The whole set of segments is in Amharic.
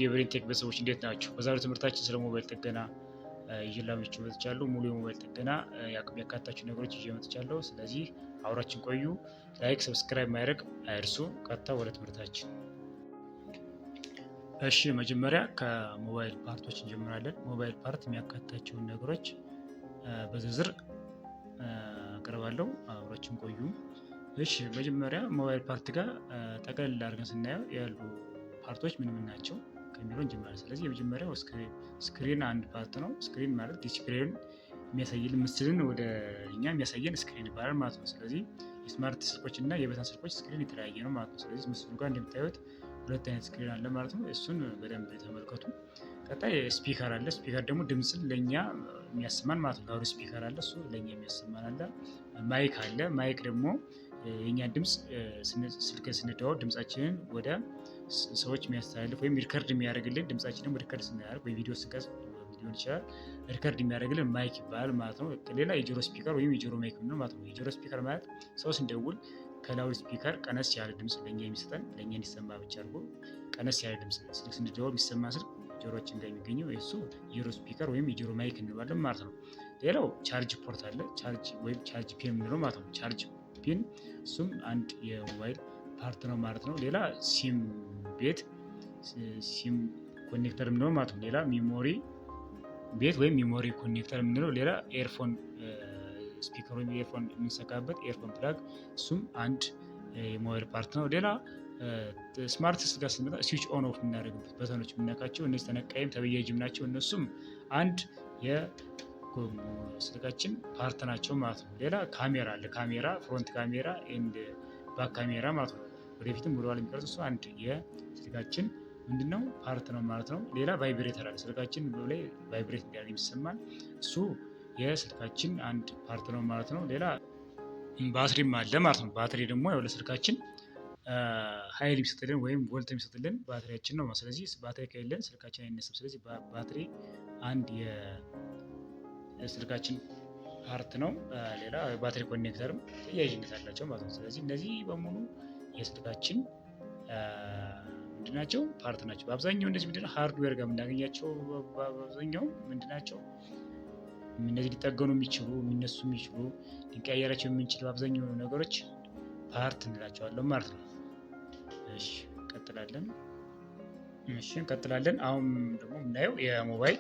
የብሬን ቴክ ቤተሰቦች እንዴት ናቸው? በዛሬው ትምህርታችን ስለ ሞባይል ጥገና ይዤላችሁ መጥቻለሁ። ሙሉ የሞባይል ጥገና ያካተታችሁ ነገሮች ይዤ መጥቻለሁ። ስለዚህ አብራችን ቆዩ። ላይክ፣ ሰብስክራይብ ማድረግ አይርሱ። ቀጥታ ወደ ትምህርታችን። እሺ መጀመሪያ ከሞባይል ፓርቶች እንጀምራለን። ሞባይል ፓርት የሚያካትታቸውን ነገሮች በዝርዝር አቀርባለሁ። አብራችን ቆዩ። እሺ መጀመሪያ ሞባይል ፓርት ጋር ጠቅለል አድርገን ስናየው ያሉ ፓርቶች ምን ናቸው ከሚለው እንጀምራለን። ስለዚህ የመጀመሪያው ስክሪን አንድ ፓርት ነው። ስክሪን ማለት ዲስፕሌይን የሚያሳይልን ምስልን ወደ እኛ የሚያሳየን ስክሪን ይባላል ማለት ነው። ስለዚህ የስማርት ስልኮች እና የበተን ስልኮች ስክሪን የተለያየ ነው ማለት ነው። ስለዚህ ምስሉ ጋር እንደምታዩት ሁለት አይነት ስክሪን አለ ማለት ነው። እሱን በደንብ ተመልከቱ። ቀጣይ ስፒከር አለ። ስፒከር ደግሞ ድምፅን ለእኛ የሚያሰማን ማለት ነው። ላውድ ስፒከር አለ፣ እሱ ለእኛ የሚያሰማን አለ። ማይክ አለ። ማይክ ደግሞ የእኛን ድምፅ ስልክ ስንደዋወል ድምፃችንን ወደ ሰዎች የሚያስተላልፍ ወይም ሪከርድ የሚያደርግልን፣ ድምፃችን ደግሞ ሪከርድ ስናደርግ በቪዲዮ ስንቀርጽ ሊሆን ይችላል፣ ሪከርድ የሚያደርግልን ማይክ ይባላል ማለት ነው። ሌላ የጆሮ ስፒከር ወይም የጆሮ ማይክ ነው ማለት ነው። የጆሮ ስፒከር ማለት ሰው ስንደውል ከላውድ ስፒከር ቀነስ ያለ ድምፅ ለእኛ የሚሰጠን ለእኛ እንዲሰማ ብቻ አድርጎ ቀነስ ያለ ድምፅ ስልክ ስንደውል የሚሰማ ስልክ ጆሮችን ጋር የሚገኘው የሱ የጆሮ ስፒከር ወይም የጆሮ ማይክ እንለዋለን ማለት ነው። ሌላው ቻርጅ ፖርት አለ። ቻርጅ ወይም ቻርጅ ፒን የምንለው ማለት ነው። ቻርጅ ፒን እሱም አንድ የሞባይል ፓርት ነው ማለት ነው። ሌላ ሲም ቤት ሲም ኮኔክተር የምንለው ማለት ነው። ሌላ ሚሞሪ ቤት ወይም ሚሞሪ ኮኔክተር የምንለው፣ ሌላ ኤርፎን ስፒከር ወይም ኤርፎን የምንሰካበት ኤርፎን ፕላግ፣ እሱም አንድ የሞባይል ፓርት ነው። ሌላ ስማርት ስልክ ጋር ስንመጣ ስዊች ኦን ኦፍ የምናደርግበት በተኖች የምናውቃቸው እነዚህ ተነቃይም ተበያጅም ናቸው። እነሱም አንድ የስልካችን ፓርት ናቸው ማለት ነው። ሌላ ካሜራ አለ። ካሜራ ፍሮንት ካሜራ ኤንድ ባክ ካሜራ ማለት ነው። ወደፊትም ወደኋላ የሚቀርጽ እሱ አንድ የስልካችን ምንድነው ፓርት ነው ማለት ነው። ሌላ ቫይብሬተር አለ። ስልካችን ላይ ቫይብሬት እንዲያደርግ የሚሰማን እሱ የስልካችን አንድ ፓርት ነው ማለት ነው። ሌላ ባትሪም አለ ማለት ነው። ባትሪ ደግሞ ያው ለስልካችን ኃይል የሚሰጥልን ወይም ቮልት የሚሰጥልን ባትሪያችን ነው። ስለዚህ ባትሪ ከሌለን ስልካችን አይነሳም። ስለዚህ ባትሪ አንድ የስልካችን ፓርት ነው። ሌላ ባትሪ ኮኔክተርም ተያያዥነት አላቸው ማለት ነው። ስለዚህ እነዚህ በሙሉ የስልካችን ምንድናቸው ፓርት ናቸው። በአብዛኛው እነዚህ ምንድነው ሃርድዌር ጋር የምናገኛቸው በአብዛኛው ምንድናቸው እነዚህ ሊጠገኑ የሚችሉ የሚነሱ የሚችሉ ሊቀያየራቸው የምንችል በአብዛኛው ነገሮች ፓርት እንላቸዋለን ማለት ነው። እሺ እንቀጥላለን። አሁን ደግሞ የምናየው የሞባይል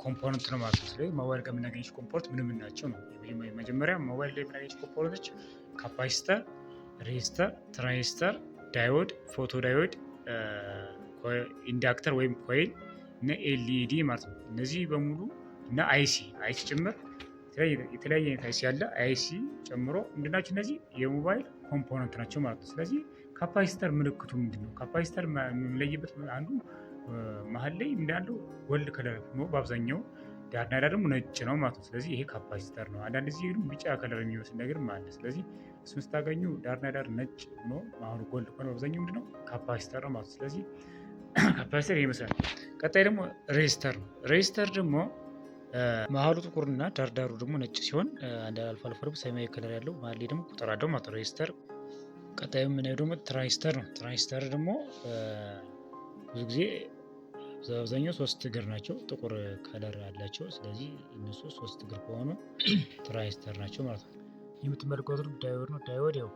ኮምፖነንት ነው ማለት ነው። ስለዚህ ሞባይል ጋር የምናገኛቸው ኮምፖነንት ምን ናቸው ነው። መጀመሪያ ሞባይል ላይ የምናገኛቸው ኮምፖነንቶች ካፓሲተር፣ ሬዚስተር፣ ትራንዚስተር፣ ዳዮድ፣ ፎቶ ዳዮድ፣ ኢንዳክተር ወይም ኮይል እና ኤልኢዲ ማለት ነው። እነዚህ በሙሉ እና አይሲ ጭምር የተለያየ አይነት አይሲ ያለ አይሲ ጨምሮ ምንድናቸው እነዚህ የሞባይል ኮምፖነንት ናቸው ማለት ነው። ስለዚህ ካፓሲተር ምልክቱ ምንድነው? ካፓሲተር የምንለይበት አንዱ መሀል ላይ እንዳለው ጎልድ ከለር ሆኖ በአብዛኛው ዳርና ዳር ደግሞ ነጭ ነው ማለት ነው። ስለዚህ ይሄ ካፓሲተር ነው። አንዳንድ ጊዜ ግን ቢጫ ከለር የሚመስል ነገር አለ። ስለዚህ እሱን ስታገኙ ዳርና ዳር ነጭ ሆኖ አሁን ጎልድ ከሆነ በአብዛኛው ምንድነው ካፓሲተር ነው ማለት ነው። ስለዚህ ካፓሲተር ይመስላል። ቀጣይ ደግሞ ሬዚስተር ነው። ሬዚስተር ደግሞ መሀሉ ጥቁርና ዳርዳሩ ደግሞ ነጭ ሲሆን አንድ አልፎ አልፎ ደግሞ ሰማያዊ ከለር ያለው መሀል ላይ ደግሞ ቁጥር አለው ማለት ነው ሬዚስተር። ቀጣዩ የምናየው ደግሞ ትራንዚስተር ነው። ትራንዚስተር ደግሞ ብዙ ጊዜ በአብዛኛው 3 እግር ናቸው፣ ጥቁር ከለር አላቸው። ስለዚህ እነሱ 3 እግር ከሆኑ ትራንዚስተር ናቸው ማለት ነው። የምትመለከቱት ዳዮድ ነው። ዳዮድ ያው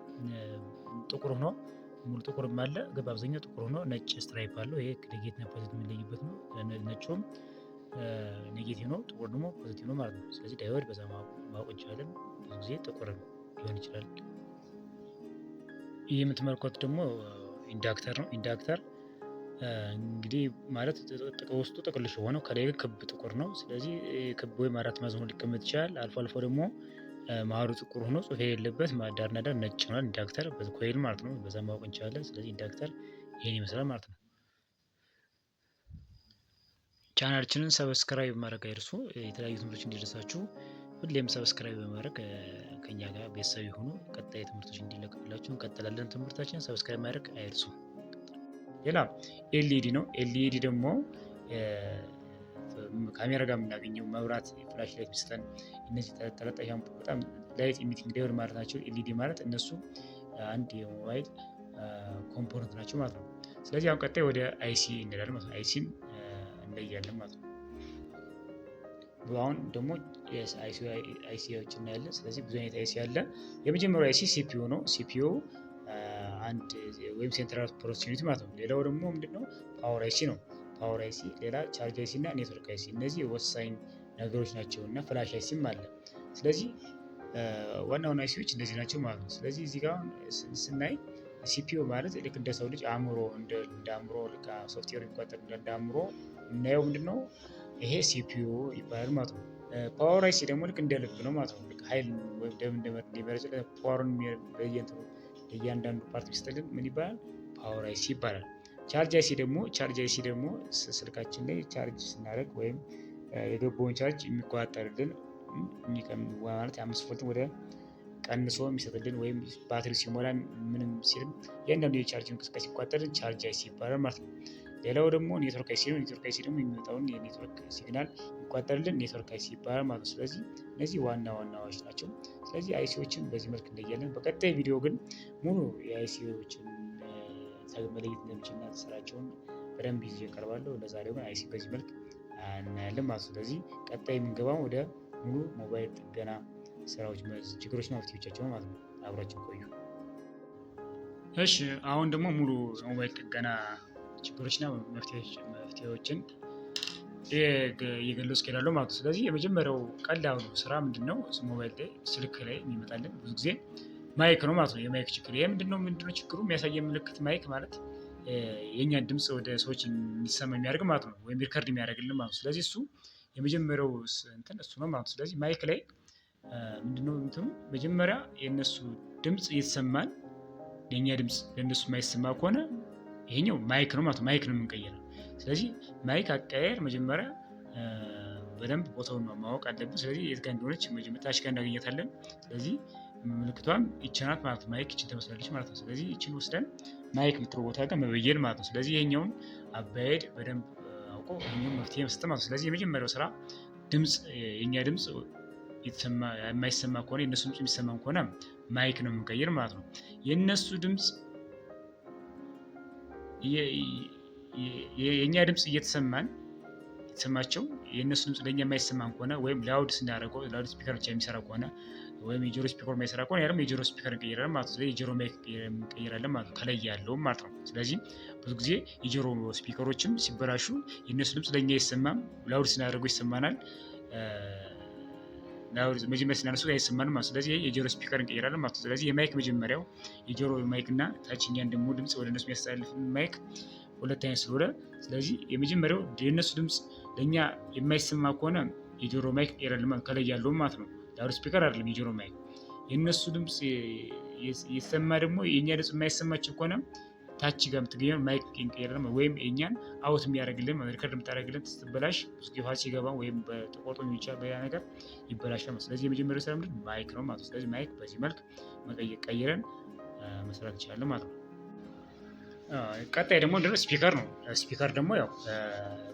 ጥቁር ሆኖ ሙሉ ጥቁርም አለ፣ ግን በአብዛኛው ጥቁር ሆኖ ነጭ ስትራይፕ አለው። ይሄ ኔጌቲቭ እና ፖዚቲቭ የምንለይበት ነው። ነጩም ኔጌቲቭ ነው፣ ጥቁር ደግሞ ፖዚቲቭ ነው ማለት ነው። ስለዚህ ዳዮድ በዛ ማወቅ እንችላለን። ብዙ ጊዜ ጥቁር ሊሆን ይችላል። ይህ የምትመለከቱት ደግሞ ኢንዳክተር ነው። ኢንዳክተር እንግዲህ ማለት ውስጡ ጥቅል ሆነው ከላይ ግን ክብ ጥቁር ነው። ስለዚህ ክብ ወይም አራት ማዕዘን ሆኖ ሊቀመጥ ይችላል። አልፎ አልፎ ደግሞ መሀሉ ጥቁር ሆኖ ጽሑፍ የሌለበት ዳርና ዳር ነጭ ነው። ኢንዳክተር ኮይል ማለት ነው። በዛ ማወቅ እንችላለን። ስለዚህ ኢንዳክተር ይህን ይመስላል ማለት ነው። ቻናላችንን ሰብስክራይብ ማድረግ አይርሱ። የተለያዩ ትምህርቶች እንዲደርሳችሁ ሁሌም ሰብስክራይብ በማድረግ ከኛ ጋር ቤተሰብ የሆኑ ቀጣይ ትምህርቶች እንዲለቀቁላችሁ እንቀጥላለን። ትምህርታችንን ሰብስክራይብ ማድረግ አይርሱ። ሌላ ኤልኢዲ ነው። ኤልኢዲ ደግሞ ካሜራ ጋር የምናገኘው መብራት ፍላሽ ላይት ሚስተን እነዚህ ተለጣፊ በጣም ላይት ኢሚቲንግ ዳዮድ ማለት ናቸው። ኤልኢዲ ማለት እነሱ አንድ የሞባይል ኮምፖነንት ናቸው ማለት ነው። ስለዚህ አሁን ቀጣይ ወደ አይሲ እንሄዳለን ማለት ነው። አይሲን እንለያለን ማለት ነው። አሁን ደግሞ አይሲዎች እናያለን። ስለዚህ ብዙ አይነት አይሲ አለ። የመጀመሪያው አይሲ ሲፒዩ ነው። ሲፒዩ አንድ ወይም ሴንትራል ፕሮሰሲንግ ዩኒት ማለት ነው። ሌላው ደግሞ ምንድነው? ፓወር አይሲ ነው። ፓወር አይሲ፣ ሌላ ቻርጅ አይሲ እና ኔትወርክ አይሲ፣ እነዚህ ወሳኝ ነገሮች ናቸው እና ፍላሽ አይሲም አለ። ስለዚህ ዋና ዋና አይሲዎች እንደዚህ ናቸው ማለት ነው። ስለዚህ እዚህ ጋር ስናይ ሲፒዩ ማለት ልክ እንደ ሰው ልጅ አእምሮ እንደ አእምሮ ልክ ሶፍትዌር የሚቆጠር እንደ አእምሮ የምናየው ምንድነው? ይሄ ሲፒዩ ይባላል ማለት ነው። ፓወር አይሲ ደግሞ ልክ እንደ ልብ ነው ማለት ነው። ልክ ኃይል ወይም ደም እንደሚመረጭ ፓወርን እያንዳንዱ ፓርት ቢሰጥልን ምን ይባላል? ፓወር አይሲ ይባላል። ቻርጅ አይሲ ደግሞ ስልካችን ላይ ቻርጅ ስናደርግ ወይም የገባውን ቻርጅ የሚቆጣጠርልን ማለት 5 ቮልት ወደ ቀንሶ የሚሰጥልን ወይም ባትሪ ሲሞላ ምንም ሲልም እያንዳንዱ የቻርጅ እንቅስቃሴ ሲቆጣጠርልን ቻርጅ አይሲ ይባላል ማለት ነው። ሌላው ደግሞ ኔትወርክ አይሲ ነው። ኔትወርክ አይሲ ደግሞ የሚመጣውን የኔትወርክ ሲግናል የሚቆጣጠርልን ኔትወርክ አይሲ ይባላል ማለት ነው። ስለዚህ እነዚህ ዋና ዋናዎች ናቸው። ስለዚህ አይሲዎችን በዚህ መልክ እንለያለን። በቀጣይ ቪዲዮ ግን ሙሉ የአይሲዎችን መለየት እንደሚችልና ስራቸውን በደንብ ይዤ እቀርባለሁ። ለዛሬው ግን አይሲ በዚህ መልክ እናያለን ማለት ነው። ስለዚህ ቀጣይ የምንገባው ወደ ሙሉ ሞባይል ጥገና ስራዎች፣ ችግሮችና መፍትሄዎቻቸው ማለት ነው። አብራችን ቆዩ። እሺ አሁን ደግሞ ሙሉ ሞባይል ጥገና ችግሮችና መፍትሄዎችን እየገለጽኩ እሄዳለሁ ማለት ነው። ስለዚህ የመጀመሪያው ቀላሉ ስራ ምንድነው? ሞባይል ላይ ስልክ ላይ የሚመጣልን ብዙ ጊዜ ማይክ ነው ማለት ነው። የማይክ ችግር ይሄ ምንድነው ችግሩ? የሚያሳየን ምልክት ማይክ ማለት የእኛን ድምፅ ወደ ሰዎች እንዲሰማ የሚያደርግ ማለት ነው፣ ወይም ሪከርድ የሚያደርግልን ማለት ነው። ስለዚህ እሱ የመጀመሪያው እሱ ነው ማለት ነው። ስለዚህ ማይክ ላይ ምንድነው መጀመሪያ የእነሱ ድምፅ እየተሰማን የእኛ ድምፅ ለእነሱ የማይሰማ ከሆነ ይሄኛው ማይክ ነው ማለት ነው። ማይክ ነው የምንቀይረው። ስለዚህ ማይክ አቀያየር መጀመሪያ በደንብ ቦታውን ማወቅ አለብን። ስለዚህ የት ጋር እንደሆነች ታች ጋር እናገኘታለን። ስለዚህ ምልክቷም ይችናት ማለት ነው። ማይክ ይችን ትመስላለች ማለት ነው። ስለዚህ ይችን ወስደን ማይክ የምትለው ቦታ ጋር መበየን ማለት ነው። ስለዚህ ይሄኛውን አባሄድ በደንብ አውቆ ይሄኛውን መፍትሄ መስጠት ማለት ነው። ስለዚህ የመጀመሪያው ስራ ድምፅ የእኛ ድምፅ የማይሰማ ከሆነ የእነሱ ድምፅ የሚሰማን ከሆነ ማይክ ነው የምንቀይር ማለት ነው። የእነሱ ድምፅ የእኛ ድምፅ የተሰማቸው የእነሱ ድምፅ ለእኛ የማይሰማን ከሆነ ወይም ላውድ ስናደርገው ላውድ ስፒከር ብቻ የሚሰራ ከሆነ ወይም የጆሮ ስፒከር የማይሰራ ከሆነ ያም የጆሮ ስፒከር እንቀይራለን ማለት ነው። ስለዚህ የጆሮ ማይክ እንቀይራለን ማለት ነው፣ ከላይ ያለውም ማለት ነው። ስለዚህ ብዙ ጊዜ የጆሮ ስፒከሮችም ሲበላሹ የእነሱ ድምፅ ለእኛ አይሰማም፣ ላውድ ስናደርገው ይሰማናል፣ መጀመሪያ ስናነሱ አይሰማንም ማለት ነው። ስለዚህ የጆሮ ስፒከር እንቀይራለን ማለት ነው። ስለዚህ የማይክ መጀመሪያው የጆሮ ማይክ እና ታችኛን ደግሞ ድምፅ ወደ እነሱ የሚያስተላልፍን ማይክ ሁለት አይነት ስለሆነ፣ ስለዚህ የመጀመሪያው የእነሱ ድምፅ ለእኛ የማይሰማ ከሆነ የጆሮ ማይክ እንቀይራለን ማለት ከላይ ያለውም ማለት ነው። ላውድ ስፒከር አይደለም የጆሮ ማይክ። የእነሱ ድምፅ የተሰማ ደግሞ የእኛ ድምፅ የማይሰማቸው ከሆነ ታች ጋር የምትገኘው ማይክ እንቀይራለን ወይም የእኛን አውት የሚያደርግልን ሪከርድ የምታደርግልን ስትበላሽ ብዙ ጊዜ ውሃ ሲገባ ወይም በተቆርጦ የሚቻል በያ ነገር ይበላሻል። ስለዚህ የመጀመሪያው ስራ ምንድን ማይክ ነው ማለት ነው። ስለዚህ ማይክ በዚህ መልክ ቀይረን መስራት እንችላለን ማለት ነው። ቀጣይ ደግሞ ስፒከር ነው። ስፒከር ደግሞ ያው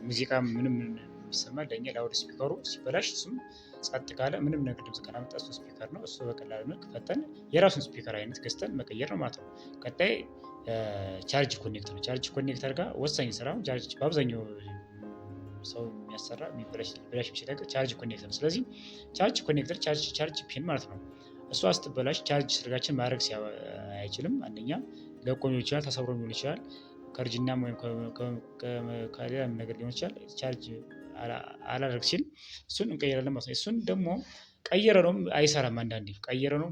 ሙዚቃ ምንም የሚሰማ ለእኛ ላውድ ስፒከሩ ሲበላሽ እሱም ጸጥ ካለ ምንም ነገር ድምፅ ካላመጣ እሱ ስፒከር ነው። እሱ በቀላሉ መልክ ፈተን የራሱን ስፒከር አይነት ገዝተን መቀየር ነው ማለት ነው። ቀጣይ ቻርጅ ኮኔክተር ነው። ቻርጅ ኮኔክተር ጋር ወሳኝ ስራ ቻርጅ በአብዛኛው ሰው የሚያሰራ የሚበላሽ የሚችል ቻርጅ ኮኔክተር ነው። ስለዚህ ቻርጅ ኮኔክተር ቻርጅ ፒን ማለት ነው። እሷ ስትበላሽ ቻርጅ ስልካችን ማድረግ አይችልም። አንደኛ ለቆ ሊሆን ይችላል፣ ተሰብሮ ሊሆን ይችላል፣ ከእርጅናም ወይም ከሌላ ነገር ሊሆን ይችላል። ቻርጅ አላደርግ ሲል እሱን እንቀይራለን ማለት ነው። እሱን ደግሞ ቀየረ ነው አይሰራም። አንዳንዴ ቀየረ ነው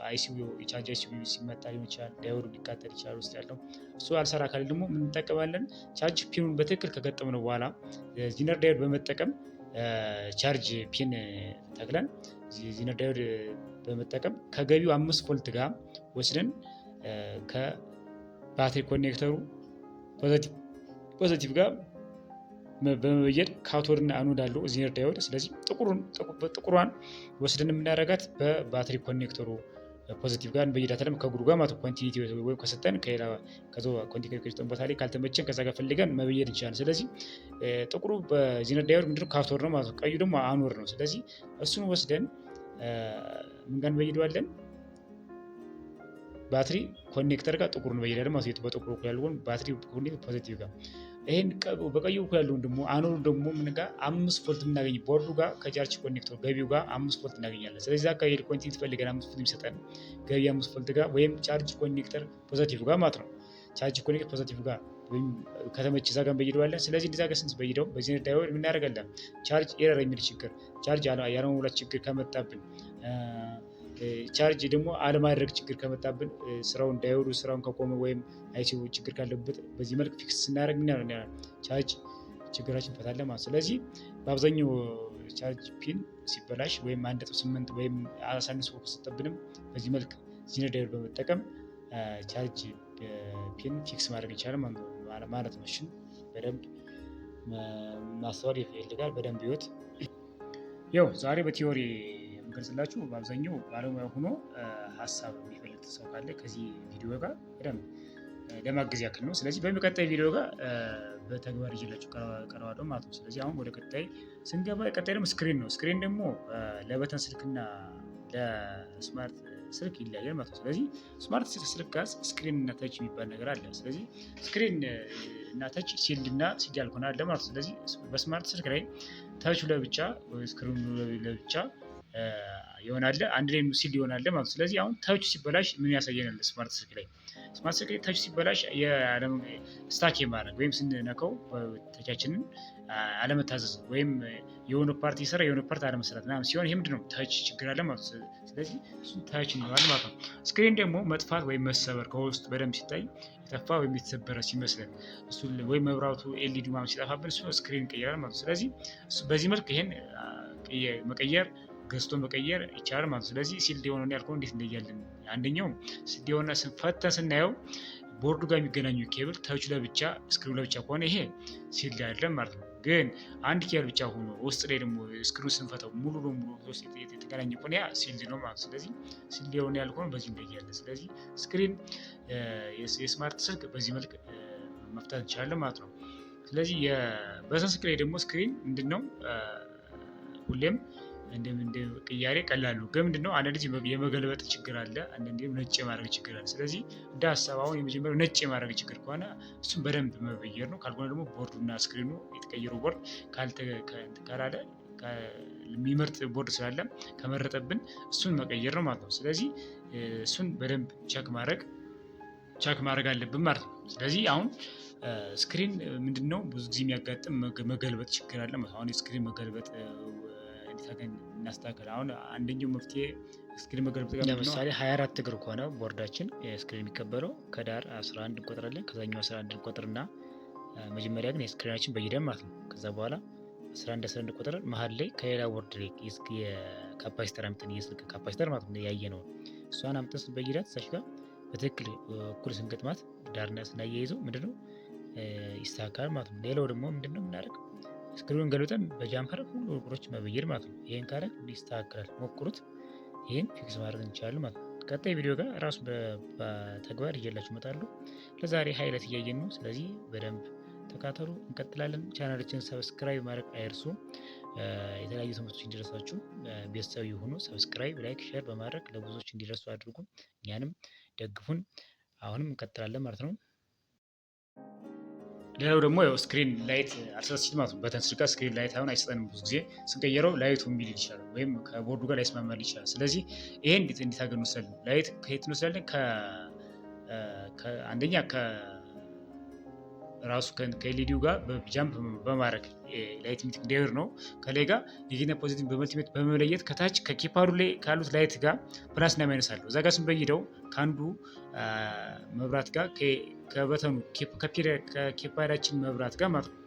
አይሲዩ የቻርጅ አይሲዩ ሲመታ ሊሆን ይችላል፣ ዳዮዱ ሊቃጠል ይችላል ውስጥ ያለው እሱ አልሰራ ካለ ደግሞ ምን እንጠቀማለን? ቻርጅ ፒኑን በትክክል ከገጠምነው በኋላ ዚነር ዳዮድ በመጠቀም ቻርጅ ፒን ተክለን ዚነር ዳዮድ በመጠቀም ከገቢው 5 ቮልት ጋር ወስደን ከባትሪ ኮኔክተሩ ፖዘቲቭ ጋር በመበየድ ካቶድ እና አኖድ አለው ዚነር ዳዮድ። ስለዚህ ጥቁሯን ወስደን የምናደርጋት በባትሪ ኮኔክተሩ ፖዚቲቭ ጋር እንበይዳታለን ከእግሩ ጋር ማለት ኮንቲኒቲ ወይም ከሰጠን ኮንቲኒቲ ከሰጠን ቦታ ላይ ካልተመቸን ከዛ ጋር ፈልገን መበየድ እንችላለን። ስለዚህ ጥቁሩ በዚነር ዳዮድ ምንድነው ካቶድ ነው ማለት ነው። ቀዩ ደግሞ አኖድ ነው። ስለዚህ እሱን ወስደን ምን ጋር እንበይደዋለን? ባትሪ ኮኔክተር ጋር ጥቁር ነው በየዳለ ማለት ነው። በጥቁሩ እኩል ያለውን ባትሪ ኮኔክተር ፖዚቲቭ ጋር ይሄን በቀዩ እኩል ያለውን ደግሞ አኖዱ ደግሞ ምን ጋር 5 ቮልት የምናገኝ ቦርዱ ጋር ከቻርጅ ኮኔክተር ገቢው ጋር 5 ቮልት እናገኛለን። ስለዚህ እዛ ጋር ሄድ ኮኔክት ፈልገን 5 ቮልት የሚሰጠን ገቢ 5 ቮልት ጋር ወይም ቻርጅ ኮኔክተር ፖዚቲቭ ጋር ማለት ነው። ቻርጅ ኮኔክተር ፖዚቲቭ ጋር ወይም ከተመቸ እዛ ጋር እንበይደዋለን። ስለዚህ እንደዛ ጋር ስንበይደው በዚህ ዳይወድ ምን ያደርጋለን? ቻርጅ ኤረር የሚል ችግር ቻርጅ ያለመሙላት ችግር ከመጣብን ቻርጅ ደግሞ አለማድረግ ችግር ከመጣብን ስራውን ዳይወዱ ስራውን ከቆመ ወይም አይሲው ችግር ካለበት በዚህ መልክ ፊክስ ስናደርግ ምን ያደርጋል? ቻርጅ ችግራችን እንፈታለን ማለት። ስለዚህ በአብዛኛው ቻርጅ ፒን ሲበላሽ ወይም 1.8 ወይም አሳንሶ ከሰጠብንም በዚህ መልክ ዚነር ዳይወድ በመጠቀም ቻርጅ ፒን ፊክስ ማድረግ ይቻላል ማለት ነው። እሺ በደንብ ማስተዋል ይፈልጋል። በደንብ ይወት ያው ዛሬ በቲዮሪ የምገልጽላችሁ በአብዛኛው ባለሙያ ሆኖ ሀሳብ የሚፈልግ ሰው ካለ ከዚህ ቪዲዮ ጋር በደንብ ለማገዝ ያክል ነው። ስለዚህ በሚቀጣይ ቪዲዮ ጋር በተግባር ይዤላችሁ ቀርባለሁ ማለት ነው። ስለዚህ አሁን ወደ ቀጣይ ስንገባ ቀጣይ ደግሞ ስክሪን ነው። ስክሪን ደግሞ ለበተን ስልክና ለስማርት ስልክ ይለያያል ማለት ነው። ስለዚህ ስማርት ስልክ ጋር ስክሪን እና ተች የሚባል ነገር አለ። ስለዚህ ስክሪን እና ተች ሲልድ እና ሲዲ ያልሆነ አለ ማለት ነው። ስለዚህ በስማርት ስልክ ላይ ተቹ ለብቻ ወይ ስክሪኑ ለብቻ ይሆናል፣ አንድ ላይ ሲልድ ይሆናል ማለት ነው። ስለዚህ አሁን ተቹ ሲበላሽ ምን ያሳየናል? ስማርት ስልክ ላይ ተች ሲበላሽ ስታክ የማድረግ ወይም ስንነካው ተቻችንን አለመታዘዝ ወይም የሆነ ፓርቲ ይሰራ የሆነ ፓርቲ አለመስራት ምናምን ሲሆን ይሄ ምንድነው? ተች ችግር አለ ማለት ነው። ስለዚህ እሱን ተች እንለዋለን ማለት ነው። ስክሪን ደግሞ መጥፋት ወይም መሰበር ከውስጥ በደንብ ሲታይ የጠፋ ወይም የተሰበረ ሲመስለን እሱ ወይም መብራቱ ኤልኢዲ ምናምን ሲጠፋብን እሱ ስክሪን ይቀየራል ማለት ነው። ስለዚህ በዚህ መልክ ይሄን መቀየር ገዝቶ መቀየር ይቻላል ማለት ነው። ስለዚህ ሲልድ የሆነ ያልከው እንዴት እንደያለን አንደኛው ሲልድ የሆነ ፈተን ስናየው ቦርዱ ጋር የሚገናኙ ኬብል ተቹ ለብቻ ስክሪኑ ለብቻ ከሆነ ይሄ ሲልድ አይደለም ማለት ነው። ግን አንድ ኬብል ብቻ ሆኖ ውስጥ ላይ ደግሞ ስክሪኑ ስንፈተው ሙሉ ለሙሉ ውስጥ የተገናኘ ከሆነ ያ ሲልድ ነው ማለት ነው። ስለዚህ ሲልድ የሆነ ያልከው በዚህ እንደያለን። ስለዚህ ስክሪን የስማርት ስልክ በዚህ መልክ መፍታት እንችላለን ማለት ነው። ስለዚህ በተን ስልክ ላይ ደግሞ ስክሪን ምንድነው ሁሌም እንደ ቅያሬ ቀላሉ ግን ምንድነው አንዳንድ ጊዜ የመገልበጥ ችግር አለ፣ አንዳንድ ጊዜ ነጭ የማድረግ ችግር አለ። ስለዚህ እንደ ሀሳብ አሁን የመጀመሪያው ነጭ የማድረግ ችግር ከሆነ እሱም በደንብ መበየር ነው። ካልሆነ ደግሞ ቦርዱና ስክሪኑ የተቀየረው ቦርድ ካላለ የሚመርጥ ቦርድ ስላለ ከመረጠብን እሱን መቀየር ነው ማለት ነው። ስለዚህ እሱን በደንብ ቸክ ማድረግ አለብን ማለት ነው። ስለዚህ አሁን ስክሪን ምንድነው ብዙ ጊዜ የሚያጋጥም መገልበጥ ችግር አለ ማለት ነው። አሁን የስክሪን መገልበጥ እናስተካከል። አሁን አንደኛው መፍትሄ ስክሪን መገልበጥ ጋር ለምሳሌ 24 እግር ከሆነ ቦርዳችን ስክሪን የሚቀበለው ከዳር 11 እንቆጥራለን። ከዛኛው 11 እንቆጥርና መጀመሪያ ግን የስክሪናችን በይደን ማለት ነው። ከዛ በኋላ 11 ቁጥር መሀል ላይ ከሌላ ቦርድ ላይ የካፓሲተር አምጥተን የስልክ ካፓሲተር ማለት ነው ያየነው እሷን አምጥተን ስንበይዳት እዛች ጋር በትክክል እኩል ስንገጥማት ዳርና ስናያይዘው ምንድነው ይስተካከላል ማለት ነው። ሌላው ደግሞ ምንድነው የምናደርገው ስክሪኑን ገልብጠን በጃምፐር ሁሉ ነገሮች መበየድ ማለት ነው። ይሄን ካለ ይስተካከላል፣ ሞክሩት። ይሄን ፊክስ ማድረግ እንችላለን ማለት ነው። ቀጣይ ቪዲዮ ጋር ራሱ በተግባር ይዤላችሁ እመጣለሁ። ለዛሬ ሃይላይት እያየን ነው። ስለዚህ በደንብ ተካተሉ፣ እንቀጥላለን። ቻናላችንን ሰብስክራይብ ማድረግ አይርሱ። የተለያዩ ትምህርቶች እንዲደርሳችሁ ቤተሰብ ይሁኑ። ሰብስክራይብ፣ ላይክ፣ ሼር በማድረግ ለብዙዎች እንዲደርሱ አድርጉ። እኛንም ደግፉን። አሁንም እንቀጥላለን ማለት ነው። ሌላው ደግሞ ያው ስክሪን ላይት አልሰጠችም ማለት ነው። በተን ስልክ ስክሪን ላይት አሁን አይሰጠንም። ብዙ ጊዜ ስንቀየረው ላይቱ እምቢ ሊል ይችላል ወይም ከቦርዱ ጋር ላይስማማ ይችላል። ስለዚህ ይሄን እንዴት አድርገን እንወስዳለን? ላይት ከየት እንወስዳለን? አንደኛ ራሱ ከኤልኢዲው ጋር በጃምፕ በማድረግ ላይት ሚቲንግ ዴር ነው። ከላይ ጋር ኔጌቲቭ ፖዚቲቭ በመልቲሜት በመለየት ከታች ከኪፓዱ ላይ ካሉት ላይት ጋር ፕላስ እና ማይነስ አለው። እዛ ጋር ስንበይደው ከአንዱ መብራት ጋር ከበተኑ ከኪፓዳችን መብራት ጋር ማለት ነው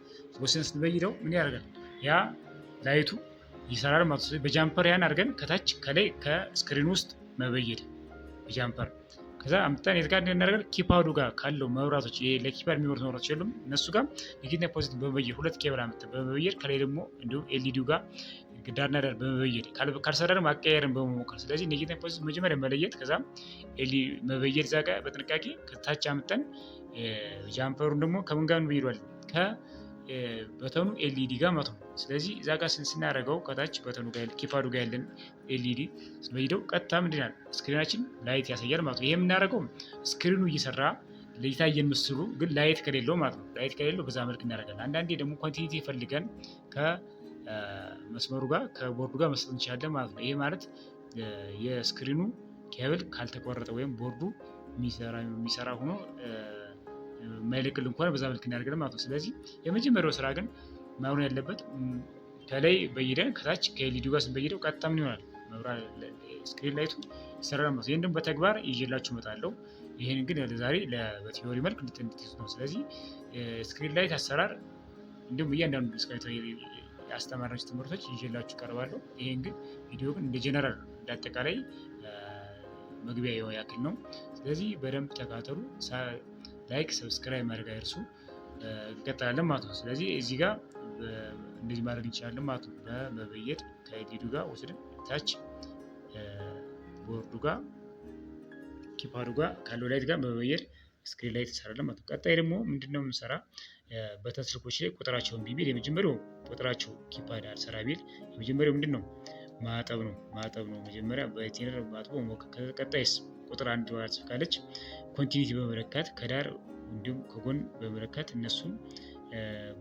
ወስን ስንበይደው ምን ያደርጋል? ያ ላይቱ ይሰራል ማለት ነው። በጃምፐር ያን አድርገን ከታች ከላይ ከስክሪን ውስጥ መበየድ በጃምፐር ከዛ አምጥተን የት ጋር እናደርጋለን? ኪፓዱ ጋር ካለው መብራቶች ይሄ ለኪፓድ የሚወሩት መብራቶች የሉም እነሱ ጋር ኔጌቲቭ ፖዚቲቭ በመበየድ ሁለት ኬብል አምጥተን በመበየድ ከላይ ደግሞ እንዲሁም ኤልኢዲው ጋር ዳርና ዳር በመበየድ ካልሰራ ደግሞ አቀያየርን በመሞከር ስለዚህ ኔጌቲቭ ፖዚቲቭ መጀመሪያ መለየት ከዛም መበየድ እዛ ጋር በጥንቃቄ ከታች አምጥተን ጃምፐሩን ደግሞ ከምን ጋር እንበይደዋለን? በተኑ ኤልኢዲ ጋር መቶ ነው። ስለዚህ እዛ ጋር ስናደርገው ከታች በተኑ ጋር ኪፓዱ ጋር ያለን ኤልኢዲ ስንሄደው ቀጥታ ምንድን ያለ ስክሪናችን ላይት ያሳያል ማለት ነው። ይሄ የምናደርገው ስክሪኑ እየሰራ ለይታየን ምስሉ ግን ላይት ከሌለው ማለት ነው። ላይት ከሌለው በዛ መልክ እናደርጋለን። አንዳንዴ ደግሞ ኮንቲኒቲ ፈልገን ከመስመሩ ጋር ከቦርዱ ጋር መስጠት እንችላለን ማለት ነው። ይሄ ማለት የስክሪኑ ኬብል ካልተቆረጠ ወይም ቦርዱ የሚሰራ ሆኖ የማይለቅልን እንኳን በዛ መልክ እናደርጋለን ማለት ነው። ስለዚህ የመጀመሪያው ስራ ግን መሆን ያለበት ከላይ በይደን ከታች ከኤልኢዲው ጋር ስንበይደው ቀጥታ ምን ይሆናል ስክሪን ላይቱ ይሰራል ማለት ነው። ይህን ደግሞ በተግባር ይዤላችሁ እመጣለሁ። ይህን ግን ዛሬ በቲዮሪ መልክ እንድትይዙ ነው። ስለዚህ ስክሪን ላይት አሰራር እንዲሁም እያንዳንዱ ያስተማራችሁ ትምህርቶች ይዤላችሁ ቀርባለሁ። ይህን ግን ቪዲዮ ግን እንደ ጀነራል እንዳጠቃላይ መግቢያ ያክል ነው። ስለዚህ በደንብ ተካተሉ። ላይክ ሰብስክራይብ ማድረግ አይርሱ። እንቀጥላለን ማለት ነው። ስለዚህ እዚህ ጋር እንደዚህ ማድረግ እንችላለን ማለት ነው። በመበየድ ከኤልኢዲው ጋር ወስደን ታች ቦርዱ ጋር ኪፓዱ ጋር ካለው ላይት ጋር በመበየድ ስክሪን ላይ ተሰራለን ማለት ነው። ቀጣይ ደግሞ ምንድነው የምንሰራ በተን ስልኮች ላይ ቁጥራቸውን ቢል የመጀመሪያው ቁጥራቸው ኪፓድ አልሰራ ቢል የመጀመሪያው ምንድነው ማጠብ ነው። መጀመሪያ በቴነር ማጥቦ ሞክር። ቀጣይስ ቁጥር አንድ ካለች ኮንቲኒቲ በመለካት ከዳር እንዲሁም ከጎን በመለካት እነሱን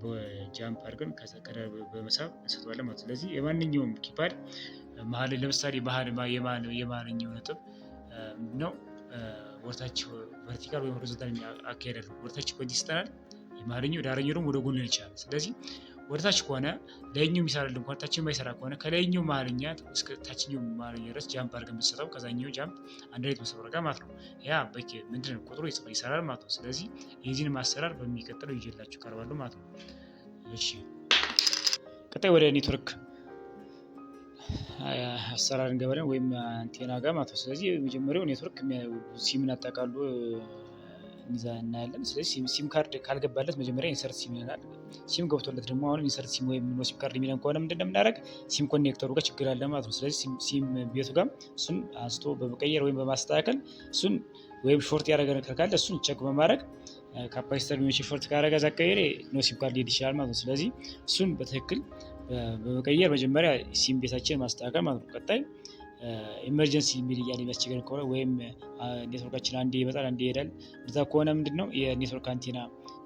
በጃምፕ አድርገን ከዳር በመሳብ እንሰጠዋለን ማለት ነው። ስለዚህ የማንኛውም ኪፓድ መሀል ለምሳሌ የማንኛው ነጥብ ነው ወርታች ቨርቲካል ወይም ሆሪዞንታል አካሄዳል። ወርታች ኮንሲስተንት የማንኛው ዳረኛው ደግሞ ወደ ጎን ሊሆን ይችላል። ስለዚህ ወደታች ከሆነ ላይኛው የሚሰራልን ከሆነ ታችኛው የማይሰራ ከሆነ ከላይኛው መሀልኛ እስከ ታችኛው መሀልኛ ድረስ ጃምፕ አድርገን ብንሰጠው ከዛኛው ጃምፕ አንድ ላይ መስመር ጋር ማለት ነው። ያ ምንድነው ቁጥሩ ይሰራል ማለት ነው። ስለዚህ የዚህን ማሰራር በሚቀጥለው ይዤላችሁ ቀርባለሁ ማለት ነው። እሺ ቀጣይ ወደ ኔትወርክ አሰራር እንገባለን ወይም አንቴና ጋር ማለት ነው። ስለዚህ የመጀመሪያው ኔትወርክ ሲምን አጠቃሉ እናያለን። ስለዚህ ሲም ካርድ ካልገባለት መጀመሪያ ኢንሰርት ሲም ይለናል። ሲም ገብቶለት ደግሞ አሁን ኢንሰርት ሲም ወይም ኖ ሲም ካርድ የሚለን ከሆነ ምንድን ነው የምናደርግ ሲም ኮኔክተሩ ጋር ችግር አለ ማለት ነው። ስለዚህ ሲም ቤቱ ጋር እሱን አንስቶ በመቀየር ወይም በማስተካከል እሱን ወይም ሾርት ያደረገ ነገር ካለ እሱን ቼክ በማድረግ ካፓሲተር ቢሆን ሾርት ካደረገ እዛ ቀይሬ ኖ ሲም ካርድ ሊሄድ ይችላል ማለት ነው። ስለዚህ እሱን በትክክል በመቀየር መጀመሪያ ሲም ቤታችን ማስተካከል ማለት ነው። ቀጣይ ኢመርጀንሲ የሚል እያለ የሚያስቸግረን ከሆነ ወይም ኔትወርካችን አንዴ ይመጣል አንዴ ይሄዳል እንደዛ ከሆነ ምንድነው የኔትወርክ አንቴና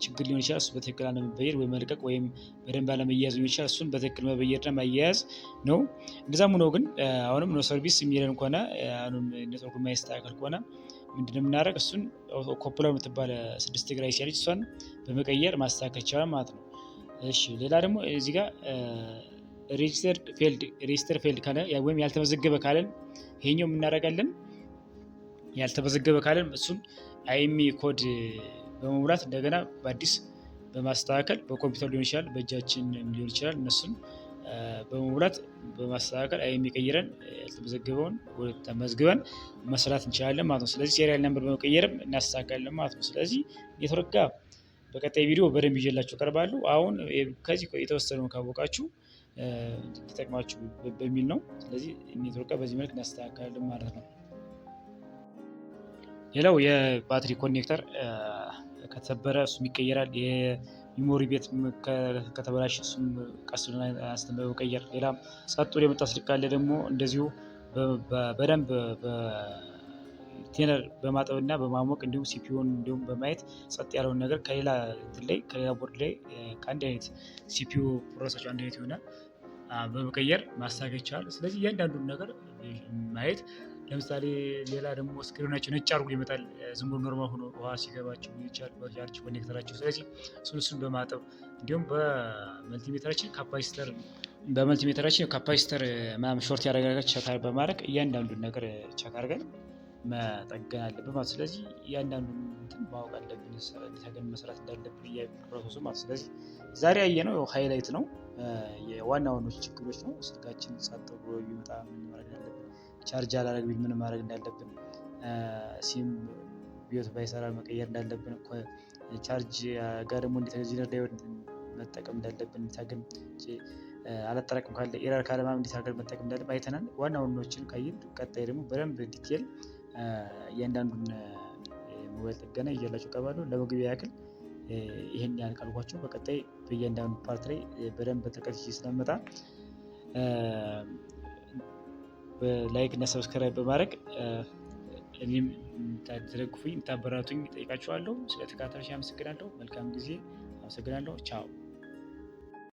ችግር ሊሆን ይችላል። እሱ በትክክል አለመበየድ ወይም መልቀቅ ወይም በደንብ አለመያያዝ ሊሆን ይችላል። እሱን በትክክል መበየድና ማያያዝ ነው። እንደዛም ሆኖ ግን አሁንም ኖ ሰርቪስ የሚለን ከሆነ አሁንም ኔትወርኩ የማይስተካከል ከሆነ ምንድነው የምናደርግ እሱን ኮፕለር የምትባለ 6 እግር ሲያለች እሷን በመቀየር ማስተካከል ይቻላል ማለት ነው። እሺ ሌላ ደግሞ እዚህ ጋር ሬጅስተር ፌልድ ካለ ወይም ያልተመዘገበ ካለን ይሄኛው የምናደርጋለን። ያልተመዘገበ ካለን እሱን አይሚ ኮድ በመሙላት እንደገና በአዲስ በማስተካከል በኮምፒውተር ሊሆን ይችላል በእጃችን ሊሆን ይችላል እነሱን በመሙላት በማስተካከል አይሚ ቀይረን ያልተመዘገበውን ተመዝግበን መስራት እንችላለን ማለት ነው። ስለዚህ ሴሪያል ነምበር በመቀየርም እናስተካክላለን ማለት ነው። ስለዚህ ኔትወርክ ጋር በቀጣይ ቪዲዮ በደንብ ይዤላችሁ ቀርባለሁ። አሁን ከዚህ የተወሰነውን ካወቃችሁ እንዲጠቅማችሁ በሚል ነው። ስለዚህ ኔትወርክ በዚህ መልክ እናስተካክላለን ማለት ነው። ሌላው የባትሪ ኮኔክተር ከተሰበረ እሱም ይቀየራል። የሚሞሪ ቤት ከተበላሽ እሱም ቀስ ብለን አንስተን በመቀየር ሌላም ጸጥ ብሎ የመጣ ስልክ ካለ ደግሞ እንደዚሁ በደንብ ቴነር በማጠብና በማሞቅ እንዲሁም ሲፒዩን እንዲሁም በማየት ጸጥ ያለውን ነገር ከሌላ ቦርድ ላይ ከአንድ አይነት ሲፒዩ ፕሮሰሱ አንድ አይነት ይሆናል በመቀየር ማስተካከል ይቻላል። ስለዚህ እያንዳንዱን ነገር ማየት ለምሳሌ ሌላ ደግሞ ስክሪናቸው ነጭ አድርጎ ይመጣል ዝም ብሎ ኖርማል ሆኖ ውሃ ሲገባቸው ይቻል በቻርጅ ኮኔክተራቸው። ስለዚህ እሱን በማጠብ እንዲሁም በመልቲሜተራችን ካፓሲተር ምናምን ሾርት ያደረገ ቸክ በማድረግ እያንዳንዱን ነገር ቸክ አድርገን መጠገን አለብን ማለት። ስለዚህ እያንዳንዱን ማወቅ አለብን እንዴት መስራት እንዳለብን ፕሮሰሱ ማለት። ስለዚህ ዛሬ ያየነው ሃይላይት ነው የዋና ዋኖች ችግሮች ነው። ስልካችን ጸጥ ብሎ ይመጣ ምን ማድረግ እንዳለብን፣ ቻርጅ አላደርግ ቢል ምን ማድረግ እንዳለብን፣ ሲም ቢዮት ባይሰራ መቀየር እንዳለብን፣ ቻርጅ ጋር ደግሞ እንዴት ዚነር ዳይወድ መጠቀም እንዳለብን፣ ታገም አላጠራቅም ካለ ኤረር ካለ ማም እንዴት አድርገን መጠቀም እንዳለብን አይተናል። ዋና ዋኖችን ካየን ቀጣይ ደግሞ በደንብ ዲቴል እያንዳንዱን ሞባይል ጥገና ይዤላችሁ እቀርባለሁ። ለመግቢያ ያክል ይሄን ያን ካልኳችሁ በቀጣይ በእያንዳንዱ ፓርት ላይ በደንብ ተቀጭቼ ስለመጣ ላይክ እና ሰብስክራይብ በማድረግ እኔም እንድትደግፉኝ እንድታበረታቱኝ እጠይቃችኋለሁ። ስለተከታተላችሁ አመሰግናለሁ። መልካም ጊዜ። አመሰግናለሁ። ቻው